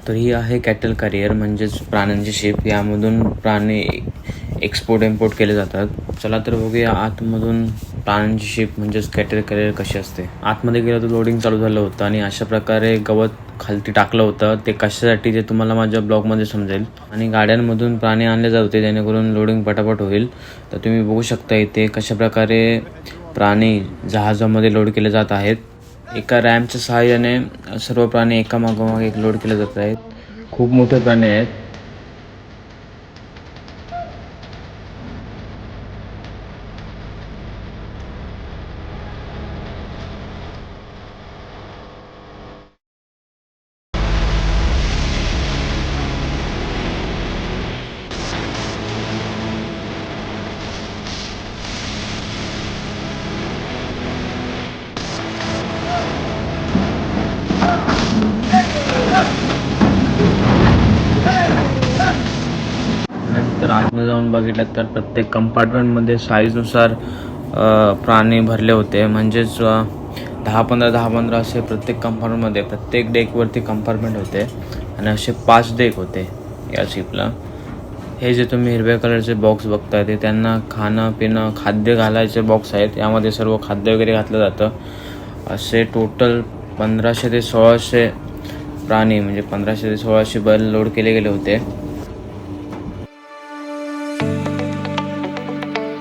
तर ही आहे cattle career म्हणजेच प्राण्यांची शिप. यामधून प्राणी एक्सपोर्ट इम्पोर्ट केले जातात. चला तर बघूया आतमधून प्राण्यांची शिप म्हणजेच कॅटल करिअर कशी असते. आतमध्ये गेलं तर लोडिंग चालू झालं होतं आणि अशा प्रकारे गवत खालती टाकलं होतं. ते कशासाठी ते तुम्हाला माझ्या ब्लॉगमध्ये समजेल. आणि गाड्यांमधून प्राणी आणले जात होते जेणेकरून लोडिंग पटापट होईल. तर तुम्ही बघू शकता इथे कशा प्रकारे प्राणी जहाजामध्ये लोड केले जात आहेत. एका रॅम्पच्या सहाय्याने सर्व प्राणी एकामागोमाग एक लोड केले जात आहेत. खूप मोठे प्राणी आहेत. नंतर आतमध्ये जाऊन बघितलं तर प्रत्येक कंपार्टमेंटमध्ये साईजनुसार प्राणी भरले होते. म्हणजेच 10-15 असे प्रत्येक कंपार्टमेंटमध्ये प्रत्येक डेकवरती कंपार्टमेंट होते आणि असे 5 डेक होते या शिपला. हे जे तुम्ही हिरव्या कलरचे बॉक्स बघताय ते त्यांना खाणं पिणं खाद्य घालायचे बॉक्स आहेत. यामध्ये सर्व खाद्य वगैरे घातलं जातं. असे टोटल 1500 ते 1600 प्राणी म्हणजे 1500 ते 1600 बैल लोड केले गेले होते.